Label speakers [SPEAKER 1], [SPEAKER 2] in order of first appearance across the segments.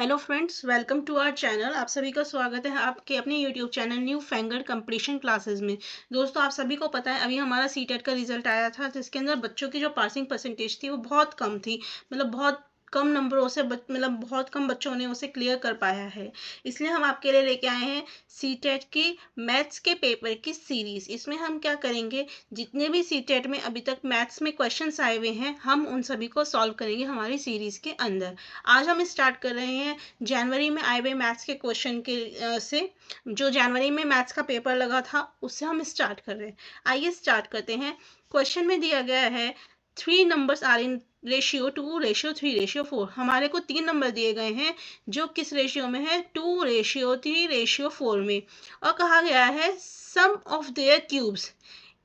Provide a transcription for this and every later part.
[SPEAKER 1] Hello friends, welcome to our channel. आप सभी का स्वागत है आपके अपने यूट्यूब चैनल न्यू फैंगर्ड कंपटीशन क्लासेस में। दोस्तों, आप सभी को पता है अभी हमारा सीटेट का रिजल्ट आया था, जिसके अंदर बच्चों की जो पासिंग परसेंटेज थी वो बहुत कम थी। मतलब बहुत कम नंबरों से मतलब बहुत कम बच्चों ने उसे क्लियर कर पाया है। इसलिए हम आपके लिए लेके आए हैं सीटेट की मैथ्स के पेपर की सीरीज। इसमें हम क्या करेंगे, जितने भी सीटेट में अभी तक मैथ्स में क्वेश्चंस आए हुए हैं हम उन सभी को सॉल्व करेंगे हमारी सीरीज के अंदर। आज हम स्टार्ट कर रहे हैं जनवरी में आए हुए मैथ्स के क्वेश्चन के से। जो जनवरी में मैथ्स का पेपर लगा था उससे हम स्टार्ट कर रहे हैं। आइए स्टार्ट करते हैं। क्वेश्चन में दिया गया है 3 numbers are in ratio 2 ratio 3 ratio 4। हमारे को 3 नंबर दिए गए हैं जो किस रेशियो में है, 2 रेशियो 3 रेशियो 4 में। और कहा गया है सम ऑफ देयर क्यूब्स,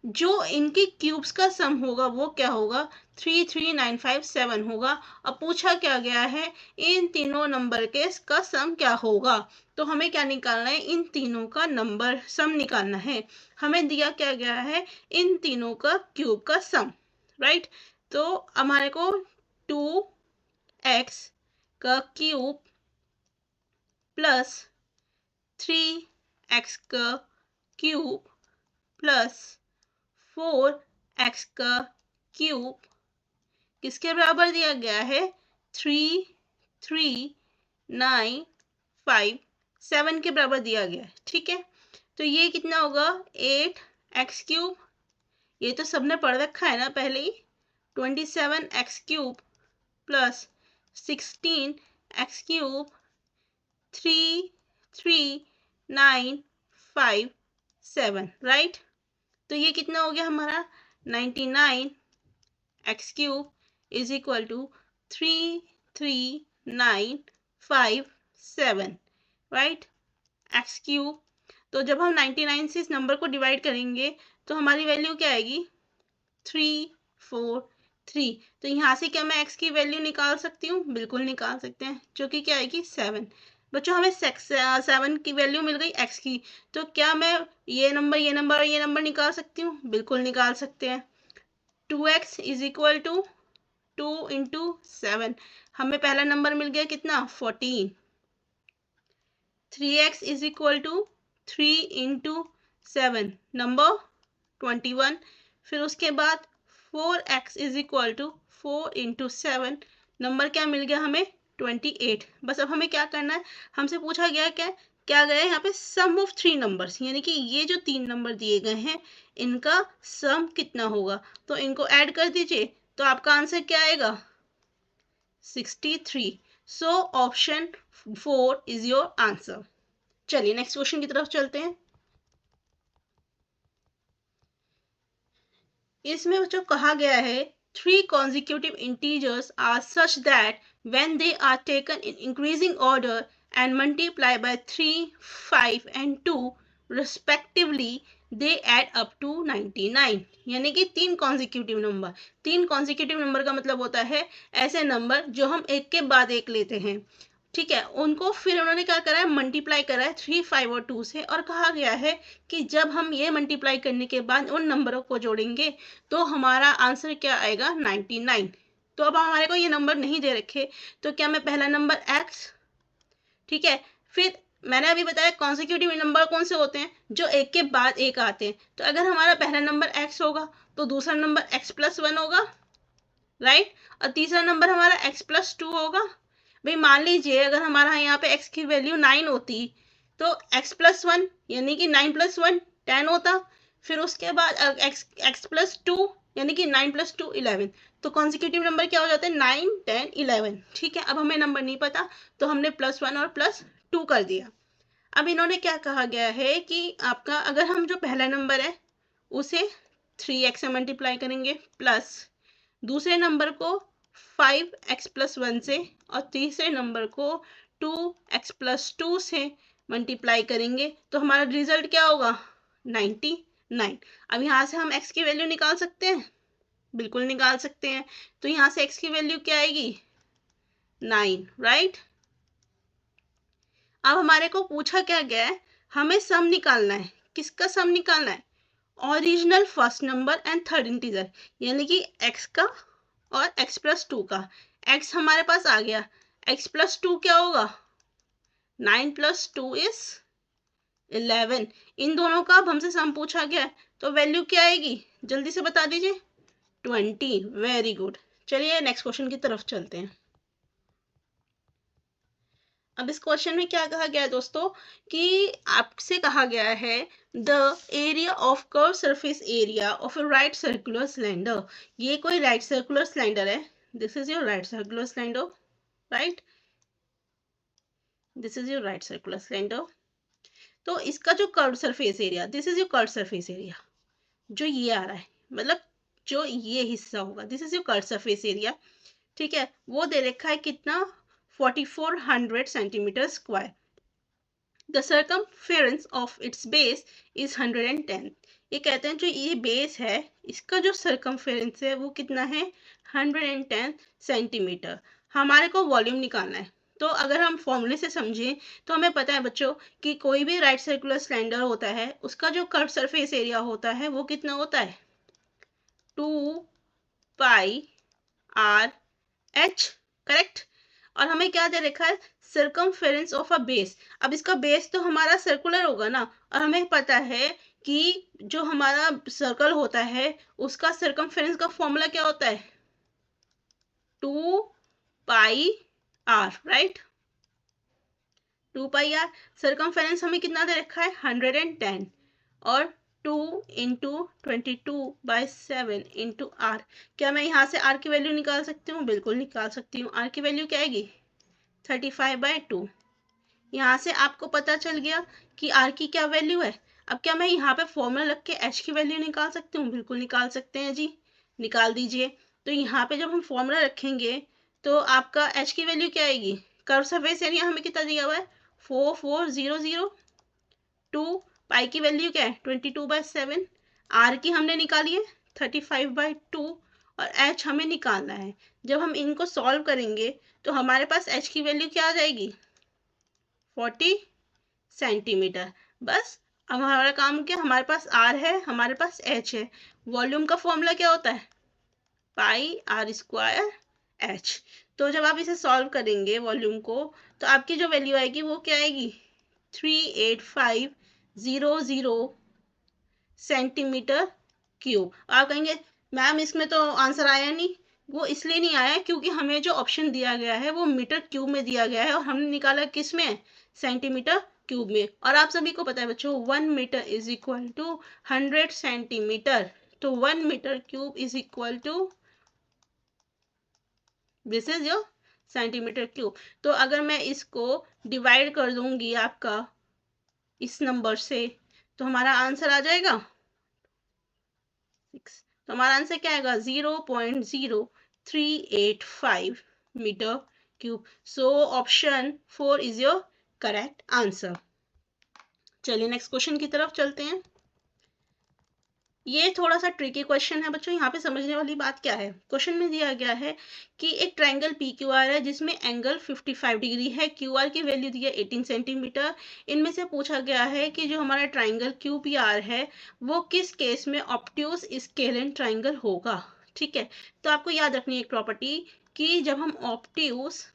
[SPEAKER 1] जो इनकी क्यूब्स का सम होगा वो क्या होगा, 33957 होगा। अब पूछा क्या गया है, इन तीनों नंबर के का सम क्या होगा। तो हमें क्या निकालना है, इन तीनों का नंबर सम निकालना है। हमें दिया क्या गया है, इन तीनों का क्यूब का सम, राइट। तो हमारे को 2x का क्यूब प्लस 3x का क्यूब प्लस 4x का क्यूब किसके बराबर दिया गया है, 33957 के बराबर दिया गया है। ठीक है, तो ये कितना होगा, 8x क्यूब, ये तो सबने पढ़ रखा है ना पहले ही, 27x cube plus 16x cube 33957, right. तो ये कितना हो गया हमारा, 99x cube is equal to 33957, right, x cube. तो जब हम 99 से इस नंबर को डिवाइड करेंगे तो हमारी वैल्यू क्या आएगी, 343। तो यहाँ से क्या मैं x की वैल्यू निकाल सकती हूँ, बिल्कुल निकाल सकते हैं, जो कि क्या आएगी 7। बच्चों, हमें 7 की वैल्यू मिल गई x की, तो क्या मैं ये नंबर ये नंबर और ये नंबर निकाल सकती हूँ, बिल्कुल निकाल सकते हैं। 2x is equal to 2 into 7, हमें पहला नंबर मिल गया कितना, 14। 3x is equal to 3 into 7, number 21। फिर उसके बाद 4x is equal to 4 into 7, number क्या मिल गया हमें, 28। बस अब हमें क्या करना है, हमसे पूछा गया क्या गया यहाँ पे, सम ऑफ 3 नंबर्स, यानी कि ये जो 3 नंबर दिए गए हैं इनका सम कितना होगा। तो इनको ऐड कर दीजिए, तो आपका आंसर क्या आएगा, 63। सो ऑप्शन 4 इज योर आंसर। चलिए नेक्स्ट क्वेश्चन की तरफ चलते हैं। इसमें जो कहा गया है, 3 consecutive integers are such that when they are taken in increasing order and multiplied by 3, 5 and 2 respectively they add up to 99। यानी कि 3 consecutive नंबर, 3 consecutive नंबर का मतलब होता है ऐसे नंबर जो हम एक के बाद एक लेते हैं। ठीक है, उनको फिर उन्होंने क्या करा है, मल्टीप्लाई करा है 3, 5 और 2 से, और कहा गया है कि जब हम ये मल्टीप्लाई करने के बाद उन नंबरों को जोड़ेंगे तो हमारा आंसर क्या आएगा, 99। तो अब हमारे को ये नंबर नहीं दे रखे, तो क्या मैं पहला नंबर x, ठीक है, फिर मैंने अभी बताया कॉन्सिक्यूटिव नंबर कौन से होते हैं, जो एक के बाद एक आते हैं। तो अगर हमारा पहला नंबर x होगा तो दूसरा नंबर x+1 होगा, राइट, और तीसरा नंबर हमारा x+2 होगा। भाई मान लीजिए अगर हमारा यहाँ पे x की वैल्यू 9 होती तो x+1 यानी कि 9+1 10 होता। फिर उसके बाद x+2 यानी कि 9+2 11। तो कॉन्सिक्यूटिव नंबर क्या हो जाते हैं, 9, 10, 11। ठीक है, अब हमें नंबर नहीं पता तो हमने +1 और +2 कर दिया। अब इन्होंने क्या कहा गया है कि आपका अगर हम जो पहला नंबर है उसे 3x से मल्टीप्लाई करेंगे, प्लस दूसरे नंबर को 5x+1 से और तीसरे नंबर को 2x+2 से मल्टीप्लाई करेंगे तो हमारा रिजल्ट क्या होगा, 99। अब यहाँ से हम x की वैल्यू निकाल सकते हैं, बिल्कुल निकाल सकते हैं। तो यहाँ से x की वैल्यू क्या आएगी, 9, राइट। अब हमारे को पूछा क्या गया है, हमें सम निकालना है। किसका सम निकालना है, original first number and third integer, यानी कि x का और x+2 का। x हमारे पास आ गया, x+2 क्या होगा, 9 + 2 इज 11। इन दोनों का अब हमसे सम पूछा गया, तो वैल्यू क्या आएगी, जल्दी से बता दीजिए। 20। Very good. चलिए नेक्स्ट क्वेश्चन की तरफ चलते हैं। अब इस क्वेश्चन में क्या कहा गया है दोस्तों, कि आपसे कहा गया है the area of curve surface area of a right circular cylinder. ये कोई राइट सर्कुलर सिलेंडर है, this is your right circular cylinder, right, this is your right circular cylinder. तो इसका जो curve surface area, this is your curve surface area, जो ये आ रहा है, मतलब जो ये हिस्सा होगा, this is your curve surface area, ठीक है, वो दे रखा है कितना, 4400 centimetre square. The circumference of its base is 110। ये कहते हैं जो ये बेस है, इसका जो circumference है वो कितना है, 110 सेंटीमीटर। हमारे को वॉल्यूम निकालना है, तो अगर हम फॉर्मूले से समझें तो हमें पता है बच्चों कि कोई भी राइट सर्कुलर सिलेंडर होता है, उसका जो कर्व सरफेस एरिया होता है वो कितना होता है, 2πr/h, करेक्ट। और हमें क्या दे रखा है, सर्कमफेरेंस ऑफ अ बेस। अब इसका बेस तो हमारा सर्कुलर होगा ना, और हमें पता है कि जो हमारा सर्कल होता है उसका सर्कमफेरेंस का फॉर्मूला क्या होता है, 2πr, राइट, 2πr। सर्कमफेरेंस हमें कितना दे रखा है, 110, और 2 × 22/7 × r। क्या मैं यहाँ से r की वैल्यू निकाल सकती हूँ, बिल्कुल निकाल सकती हूँ। r की वैल्यू क्या आएगी, 35/2। यहाँ से आपको पता चल गया कि r की क्या वैल्यू है। अब क्या मैं यहाँ पे फॉर्मूला रख के h की वैल्यू निकाल सकती हूँ, बिल्कुल निकाल सकते हैं जी, निकाल दीजिए। तो यहाँ पे जब हम फॉर्मूला रखेंगे तो आपका h की वैल्यू क्या आएगी, कर्व सरफेस एरिया हमें कितना दिया हुआ है, 4400। 2 पाई की वैल्यू क्या है, 22/7। r की हमने निकाली है 35/2, और h हमें निकालना है। जब हम इनको सॉल्व करेंगे तो हमारे पास h की वैल्यू क्या आ जाएगी, 40 सेंटीमीटर। बस अब हमारा काम क्या, हमारे पास r है, हमारे पास h है। वॉल्यूम का फॉर्मूला क्या होता है, πr²h। तो जब आप इसे सॉल्व करेंगे वॉल्यूम को, तो आपकी जो वैल्यू आएगी वो क्या आएगी, 38500 सेंटीमीटर क्यूब। आप कहेंगे मैम इसमें तो आंसर आया नहीं, वो इसलिए नहीं आया क्योंकि हमें जो ऑप्शन दिया गया है वो मीटर क्यूब में दिया गया है, और हमने निकाला किस में, सेंटीमीटर क्यूब में। और आप सभी को पता है बच्चों, 1 metre is equal to 100 centimetre. तो 1 metre cube is equal to, this is your centimetre cube. तो अगर मैं इसको डिवाइड कर दूंगी आपका इस नंबर से, तो हमारा आंसर आ जाएगा 6। तो हमारा आंसर क्या आएगा, 0.0385 metre cube. So option 4 is your correct answer. चलिए नेक्स्ट क्वेश्चन की तरफ चलते हैं। ये थोड़ा सा ट्रिकी क्वेश्चन है बच्चों। यहाँ पे समझने वाली बात क्या है, क्वेश्चन में दिया गया है कि एक ट्रायंगल पी क्यू आर है जिसमें एंगल 55 डिग्री है, क्यू आर की वैल्यू दी है 18 सेंटीमीटर। इनमें से पूछा गया है कि जो हमारा ट्रायंगल क्यू पी आर है वो किस केस में ऑब्ट्यूज स्केलेन ट्रायंगल होगा, ठीक है। तो आपको याद रखनी है एक प्रॉपर्टी, कि जब हम ऑब्ट्यूज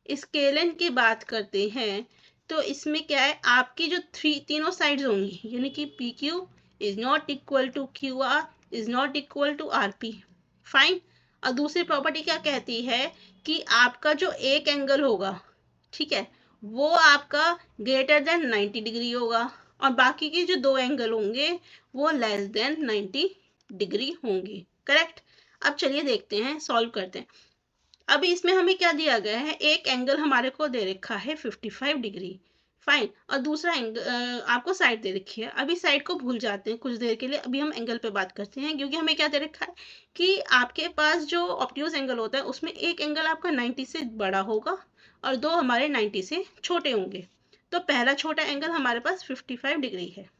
[SPEAKER 1] स्केलेन की बात करते हैं तो इसमें क्या है, आपकी जो तीनों साइड्स होंगी, यानी कि P Q is not equal to Q R is not equal to R P, fine. और दूसरी प्रॉपर्टी क्या कहती है कि आपका जो एक एंगल होगा, ठीक है, वो आपका ग्रेटर देन 90 डिग्री होगा, और बाकी के जो दो एंगल होंगे वो लेस देन 90 डिग्री होंगी, करेक्ट। अब चलिए देखते हैं, सॉल्व करते हैं। अभी इसमें हमें क्या दिया गया है, एक एंगल हमारे को दे रखा है 55 डिग्री, फाइन, और दूसरा एंगल आपको साइड दे रखी है। अभी साइड को भूल जाते हैं कुछ देर के लिए, अभी हम एंगल पे बात करते हैं, क्योंकि हमें क्या दे रखा है कि आपके पास जो ऑब्ट्यूज एंगल होता है उसमें एक एंगल आपका 90 से बड़ा होगा और दो हमारे 90 से छोटे होंगे। तो पहला छोटा एंगल हमारे पास 55 डिग्री है।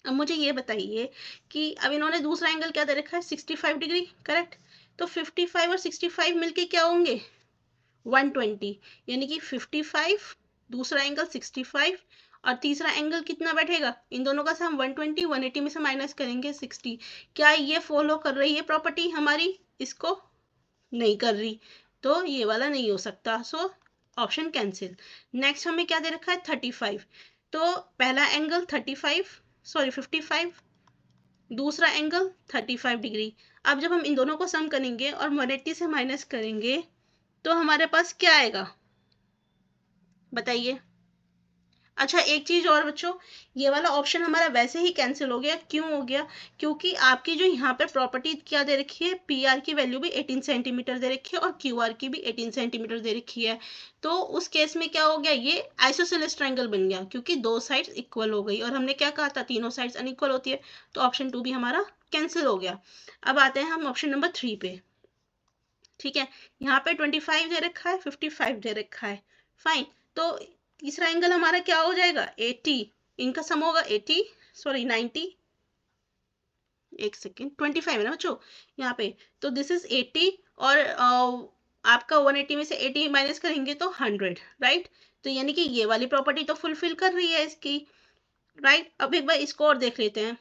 [SPEAKER 1] अब मुझे ये बताइए कि अब इन्होंने दूसरा एंगल क्या दे रखा है, 65 डिग्री, करेक्ट। तो 55 और 65 मिलके क्या होंगे, 120, यानी कि 55, दूसरा एंगल 65, और तीसरा एंगल कितना बैठेगा, इन दोनों का सम 120, 180 में से माइनस करेंगे 60। क्या ये फॉलो कर रही है प्रॉपर्टी हमारी, इसको नहीं कर रही, तो ये वाला नहीं हो सकता। So option cancel. नेक्स्ट हमें क्या दे रखा है 35, तो पहला एंगल 55, दूसरा एंगल 35 डिग्री। अब जब हम इन दोनों को सम करेंगे और 180 से माइनस करेंगे तो हमारे पास क्या आएगा बताइए। अच्छा एक चीज और बच्चों, ये वाला ऑप्शन हमारा वैसे ही कैंसिल हो गया। क्यों हो गया? क्योंकि आपकी जो यहाँ पे प्रॉपर्टी क्या दे रखी है, पी आर की वैल्यू भी 18 सेंटीमीटर दे रखी है और क्यू आर की भी 18 सेंटीमीटर दे रखी है। तो उस केस में क्या हो गया, ये आइसोसेलेस ट्रायंगल बन गया क्योंकि दो साइड्स इक्वल हो गई और हमने क्या कहा था तीनों साइड्स अनइक्वल होती है। तो ऑप्शन 2 भी हमारा कैंसिल हो गया। अब आते हैं हम ऑप्शन नंबर 3 पे। ठीक है, यहाँ पे 25 दे रखा है, 55 दे रखा है, फाइन। तो तीसरा एंगल हमारा क्या हो जाएगा 80, इनका सम होगा 80, सॉरी 90, एक सेकेंड 25 है ना बच्चों यहाँ पे, तो दिस इज 80 और आपका 180 में से 80 माइनस करेंगे तो 100, राइट। तो यानी कि ये वाली प्रॉपर्टी तो फुलफिल कर रही है इसकी, राइट। अब एक बार इसको और देख लेते हैं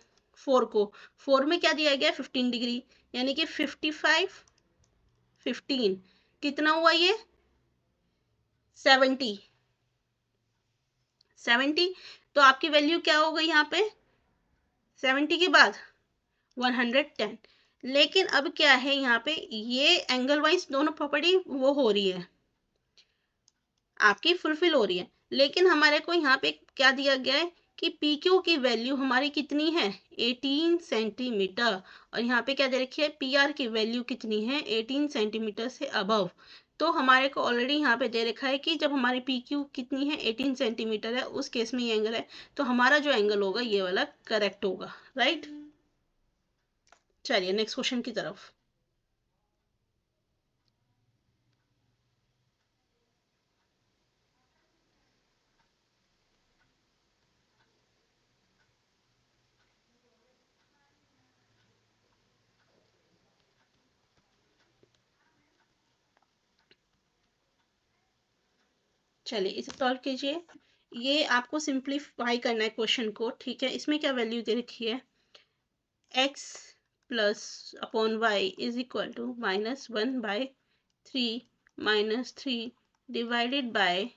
[SPEAKER 1] 4 को। 4 में क्या दिया गया 15 डिग्री, यानी कि 55 15 कितना हुआ ये 70, 70। तो आपकी वैल्यू क्या हो गई यहाँ पे 70 के बाद 110। लेकिन अब क्या है यहाँ पे, ये एंगल वाइज दोनों प्रॉपर्टी वो हो रही है, आपकी फुलफिल हो रही है। लेकिन हमारे को यहाँ पे क्या दिया गया है कि पी क्यू की वैल्यू हमारी कितनी है 18 सेंटीमीटर, और यहाँ पे क्या दे रखी है पी आर की वैल्यू कितनी है 18 सेंटीमीटर से अबव। तो हमारे को ऑलरेडी यहाँ पे दे रखा है कि जब हमारी पी क्यू कितनी है 18 सेंटीमीटर है, उस केस में ये एंगल है, तो हमारा जो एंगल होगा ये वाला करेक्ट होगा, राइट। चलिए नेक्स्ट क्वेश्चन की तरफ। चलिए इसे सॉल्व कीजिए। ये आपको सिंप्लीफाई करना है क्वेश्चन को, ठीक है। इसमें क्या वैल्यू दे रखी है x plus upon y is equal to -1/3 -3 divided by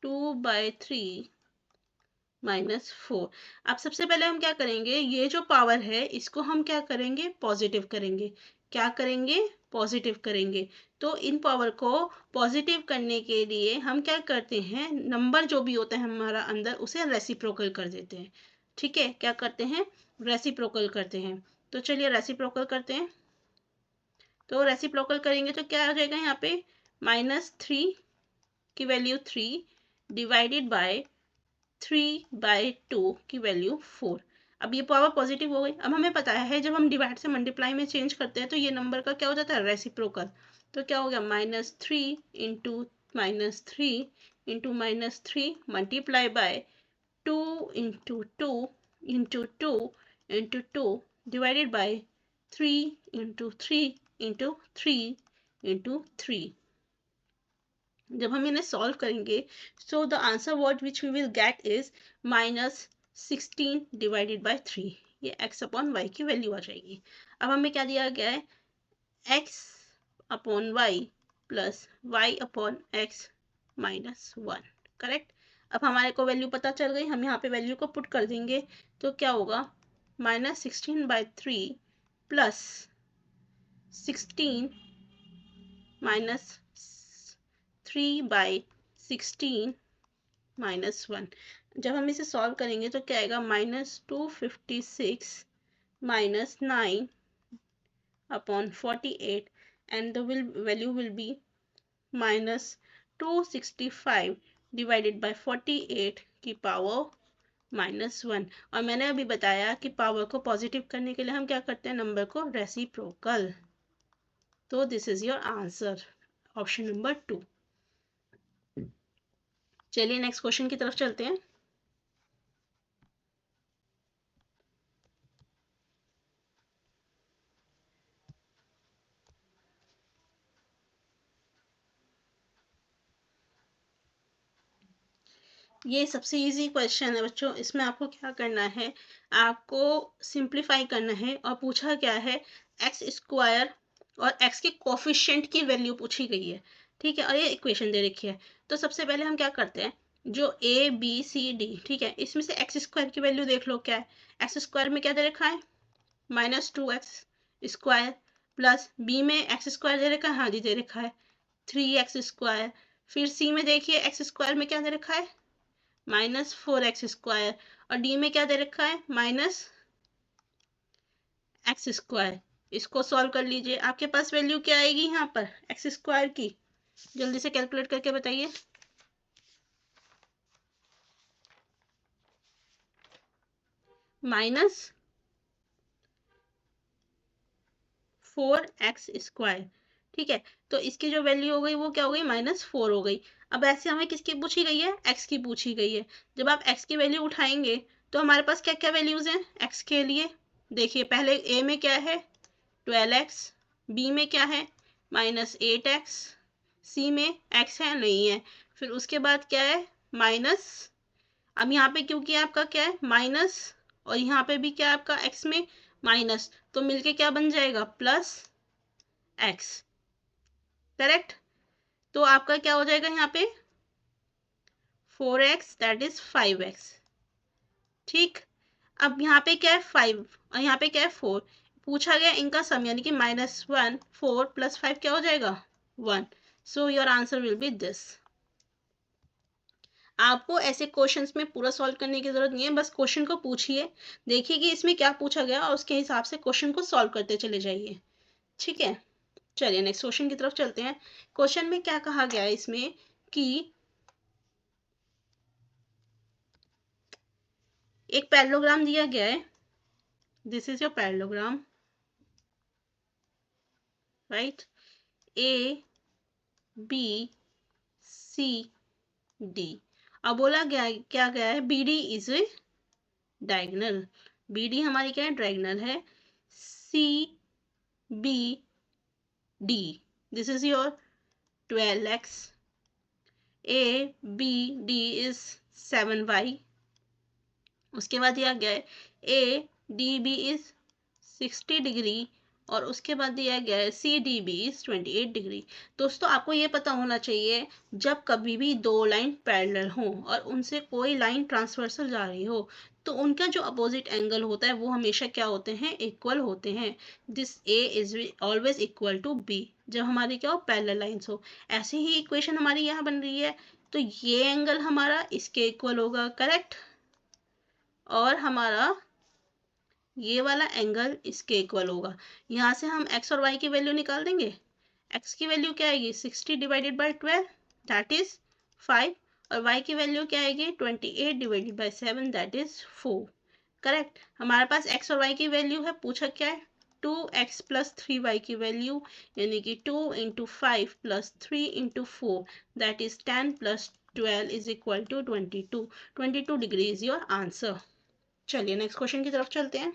[SPEAKER 1] 2/3 -4। अब सबसे पहले हम क्या करेंगे, ये जो पावर है इसको हम क्या करेंगे पॉजिटिव करेंगे। क्या करेंगे पॉजिटिव करेंगे। तो इन पावर को पॉजिटिव करने के लिए हम क्या करते हैं, नंबर जो भी होता है हमारा अंदर उसे रेसिप्रोकल कर देते हैं। ठीक है, क्या करते हैं रेसिप्रोकल करते हैं। तो चलिए रेसिप्रोकल करते हैं। तो रेसिप्रोकल करेंगे तो क्या हो जाएगा यहाँ पे -3 की वैल्यू 3 डिवाइडेड बाय 3/2 की वैल्यू 4। अब ये पावर पॉजिटिव हो गई। अब हमें पता है जब हम डिवाइड से मल्टीप्लाई में चेंज करते हैं तो ये नंबर का क्या हो जाता है रेसिप्रोकल। तो क्या हो गया -3 into -3 multiply by 2 into 2 into 2 into 2 divided by 3 into 3 into 3 into 3। जब हम इन्हें सॉल्व करेंगे so the answer what which we will get is -16 divided by 3। ये x अपॉन वाई की वैल्यू आ जाएगी। अब हमें क्या दिया गया है x upon y plus y upon x -1, correct. अब हमारे को वैल्यू पता चल गई, हम यहाँ पे वैल्यू को पुट कर देंगे तो क्या होगा -16/3 प्लस 16 -3/16 -1। जब हम इसे सॉल्व करेंगे तो क्या आएगा -256 -9 upon 48 and the value will be -265 divided by 48 की पावर -1। और मैंने अभी बताया कि पावर को पॉजिटिव करने के लिए हम क्या करते हैं नंबर को रेसिप्रोकल। तो this is your answer option number 2। चलिए नेक्स्ट क्वेश्चन की तरफ चलते हैं। ये सबसे इजी क्वेश्चन है बच्चों। इसमें आपको क्या करना है, आपको सिंप्लीफाई करना है। और पूछा क्या है एक्स स्क्वायर और एक्स के कोफिशिएंट की वैल्यू पूछी गई है। ठीक है, और ये इक्वेशन दे रखी है। तो सबसे पहले हम क्या करते हैं, जो ए बी सी डी, ठीक है, इसमें से एक्स स्क्वायर की वैल्यू देख लो क्या है। एक्स स्क्वायर में क्या दे रखा है, -2x स्क्वायर, प्लस बी में एक्स स्क्वायर दे रखा है, हाँ जी दे रखा है 3x स्क्वायर। फिर सी में देखिए एक्स स्क्वायर में क्या दे रखा है, -4x स्क्वायर, और डी में क्या दे रखा है, -x स्क्वायर। इसको सॉल्व कर लीजिए, आपके पास वैल्यू क्या आएगी यहाँ पर एक्स स्क्वायर की, जल्दी से कैलकुलेट करके बताइए। -4x स्क्वायर, ठीक है। तो इसकी जो वैल्यू हो गई वो क्या हो गई, -4 हो गई। अब ऐसे हमें किसकी पूछी गई है, x की पूछी गई है। जब आप x की वैल्यू उठाएंगे तो हमारे पास क्या क्या वैल्यूज हैं x के लिए। देखिए पहले a में क्या है 12x, b में क्या है -8x, c में x है नहीं है, फिर उसके बाद क्या है माइनस, अब यहाँ पे क्योंकि आपका क्या है माइनस, और यहाँ पे भी क्या है आपका x में माइनस, तो मिलके क्या बन जाएगा +x, करेक्ट। तो आपका क्या हो जाएगा यहाँ पे 4x दैट इज 5x, ठीक। अब यहाँ पे क्या है 5 और यहाँ पे क्या है 4, पूछा गया इनका सम यानी कि -1 4 + 5 क्या हो जाएगा 1। So your answer will be this. आपको ऐसे क्वेश्चंस में पूरा सॉल्व करने की जरूरत नहीं है, बस क्वेश्चन को पूछिए, देखिए कि इसमें क्या पूछा गया और उसके हिसाब से क्वेश्चन को सॉल्व करते चले जाइए, ठीक है। चलिए नेक्स्ट क्वेश्चन की तरफ चलते हैं। क्वेश्चन में क्या कहा गया है इसमें कि एक पैरेललोग्राम दिया गया है, this is your parallelogram, right, A B C D. अब बोला गया क्या गया है B D is a diagonal, B D हमारी क्या है डायगोनल है, C B D this is your 12x, A B D is 7y, उसके बाद दिया गया है A D B is 60 degree, और उसके बाद दिया गया है C D B is 28 degree. दोस्तों आपको ये पता होना चाहिए जब कभी भी दो लाइन पैरेलल हो और उनसे कोई लाइन ट्रांसवर्सल जा रही हो तो उनका जो अपोजिट एंगल होता है वो हमेशा क्या होते हैं इक्वल होते हैं। This A is always equal to B जब हमारी क्या हो पैरेलल लाइन्स हो। ऐसी ही इक्वेशन हमारी यहाँ बन रही है, तो ये एंगल हमारा इसके इक्वल होगा, करेक्ट, और हमारा ये वाला एंगल इसके इक्वल होगा। यहाँ से हम x और y की वैल्यू निकाल देंगे। x की वैल्यू क्या आएगी 60 डिवाइडेड बाई 12 दैट इज 5, और y की वैल्यू क्या आएगी 28 divided by 7 that is 4, correct. हमारे पास x और y की वैल्यू है, पूछा क्या है 2x + 3y की वैल्यू यानी कि 2 × 5 + 3 × 4 that is 10 + 12 is equal to 22, 22 degree is your answer. चलिए नेक्स्ट क्वेश्चन की तरफ चलते हैं।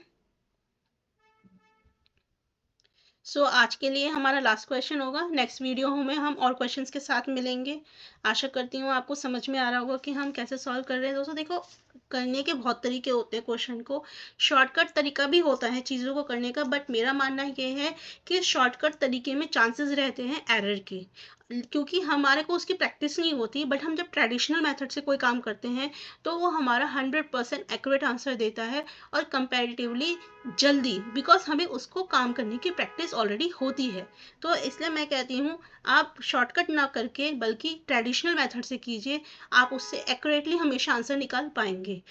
[SPEAKER 1] सो आज के लिए हमारा लास्ट क्वेश्चन होगा, नेक्स्ट वीडियो में हम और क्वेश्चंस के साथ मिलेंगे। आशा करती हूँ आपको समझ में आ रहा होगा कि हम कैसे सॉल्व कर रहे हैं। दोस्तों देखो करने के बहुत तरीके होते हैं, क्वेश्चन को शॉर्टकट तरीका भी होता है चीज़ों को करने का, बट मेरा मानना ये है कि शॉर्टकट तरीके में चांसेस रहते हैं एरर के, क्योंकि हमारे को उसकी प्रैक्टिस नहीं होती। बट हम जब ट्रेडिशनल मेथड से कोई काम करते हैं तो वो हमारा 100% एक्यूरेट आंसर देता है और कंपैरेटिवली जल्दी, बिकॉज हमें उसको काम करने की प्रैक्टिस ऑलरेडी होती है। तो इसलिए मैं कहती हूँ आप शॉर्टकट ना करके बल्कि ट्रेडिशनल मेथड से कीजिए, आप उससे एक्यूरेटली हमेशा आंसर निकाल पाएंगे।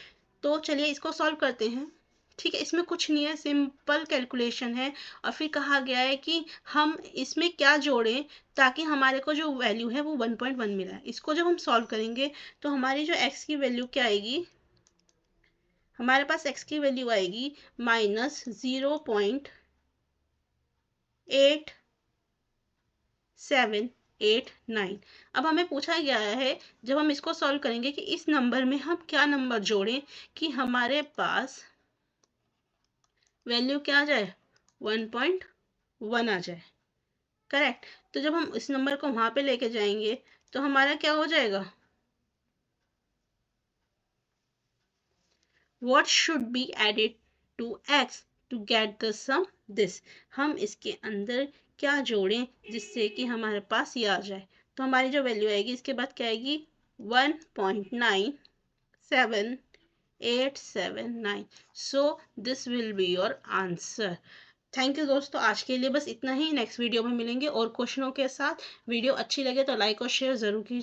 [SPEAKER 1] तो चलिए इसको सॉल्व करते हैं, ठीक है। इसमें कुछ नहीं है, सिंपल कैलकुलेशन है, और फिर कहा गया है कि हम इसमें क्या जोड़ें ताकि हमारे को जो वैल्यू है वो 1.1 मिला है। इसको जब हम सॉल्व करेंगे तो हमारी जो x की वैल्यू क्या आएगी, हमारे पास x की वैल्यू आएगी -0.8789। अब हमें पूछा गया है जब हम इसको सॉल्व करेंगे कि इस नंबर में हम क्या नंबर जोड़ें कि हमारे पास वैल्यू क्या आ जाए 1.1 आ जाए, करेक्ट। तो जब हम इस नंबर को वहां पे लेके जाएंगे तो हमारा क्या हो जाएगा, what should be added to x to get the sum this, हम इसके अंदर क्या जोड़ें जिससे कि हमारे पास ये आ जाए। तो हमारी जो वैल्यू आएगी इसके बाद क्या आएगी 1.97879. So this will be your answer. Thank you दोस्तों, आज के लिए बस इतना ही. नेक्स्ट वीडियो में मिलेंगे और क्वेश्चनों के साथ. वीडियो अच्छी लगे तो लाइक और शेयर ज़रूर कीजिए.